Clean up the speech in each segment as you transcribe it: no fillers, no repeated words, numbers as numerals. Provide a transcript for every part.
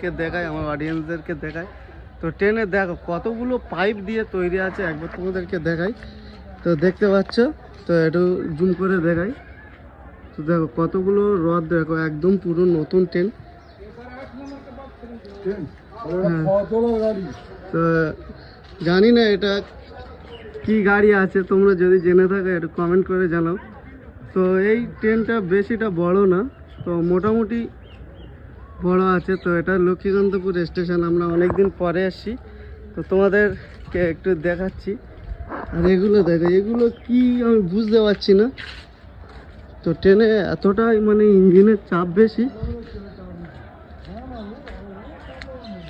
কে দেখায়, আমার অডিয়েন্সদেরকে দেখায়। তো ট্রেনে দেখো কতগুলো পাইপ দিয়ে তৈরি আছে, একবার তোমাদেরকে দেখাই। তো দেখতে পাচ্ছ, তো একটু জুম করে দেখাই। তো দেখো কতগুলো রড, দেখো একদম পুরো নতুন ট্রেন। তো জানি না এটা কি গাড়ি আছে, তোমরা যদি জেনে থাকো একটু কমেন্ট করে জানাও। তো এই ট্রেনটা বেশিটা বড় না, তো মোটামুটি বড় আছে। তো এটা লক্ষ্মীকান্তপুর স্টেশন, আমরা অনেক দিন পরে আসছি, তো তোমাদেরকে একটু দেখাচ্ছি। আর এগুলো দেখো, এগুলো কি আমি বুঝতে পারছি না। তো ট্রেনে এতটাই মানে ইঞ্জিনের চাপ বেশি,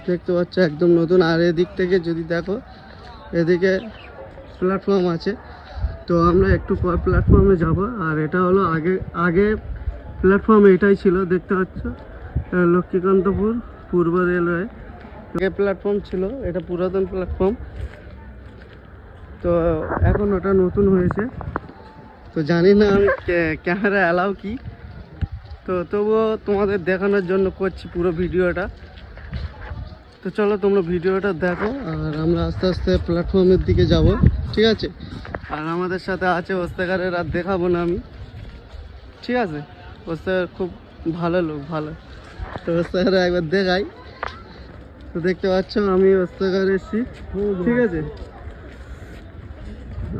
দেখতে পাচ্ছ একদম নতুন। আর এদিক থেকে যদি দেখো, এদিকে প্ল্যাটফর্ম আছে, তো আমরা একটু পর প্ল্যাটফর্মে যাব। আর এটা হলো আগে প্ল্যাটফর্ম এটাই ছিল, দেখতে পাচ্ছ লক্ষ্মীকান্তপুর পূর্ব রেলওয়ে আগে প্ল্যাটফর্ম ছিল, এটা পুরাতন প্ল্যাটফর্ম। তো এখন ওটা নতুন হয়েছে। তো জানি না আমি ক্যামেরা অ্যালাউ কি, তো তবুও তোমাদের দেখানোর জন্য করছি পুরো ভিডিওটা। তো চলো তোমরা ভিডিওটা দেখো, আর আমরা আস্তে আস্তে প্ল্যাটফর্মের দিকে যাব, ঠিক আছে? আর আমাদের সাথে আছে ওস্তাকারের, আর দেখাবো না আমি, ঠিক আছে? ওস্তাকার খুব ভালো লোক, ভালো। তো ওস্তাকার একবার দেখাই। তো দেখতে পাচ্ছ আমি ওস্তাকার এসেছি, ঠিক আছে?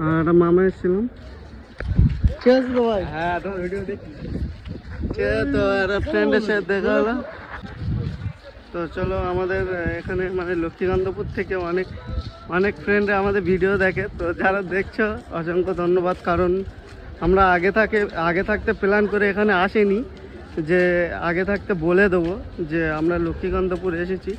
আর একটা মামা এসেছিলাম, ঠিক আছে তো ভাই? হ্যাঁ, তোমার ভিডিও দেখি। ঠিক আছে, তো একটা ফ্রেন্ডের সাথে দেখা হলো। তো চলো, আমাদের এখানে মানে লক্ষ্মীকান্তপুর থেকে অনেক ফ্রেন্ডরা আমাদের ভিডিও দেখে। তো যারা দেখছো অসংখ্য ধন্যবাদ, কারণ আমরা আগে থাকতে প্ল্যান করে এখানে আসিনি, যে আগে থাকতে বলে দেবো যে আমরা লক্ষ্মীকান্তপুর এসেছি।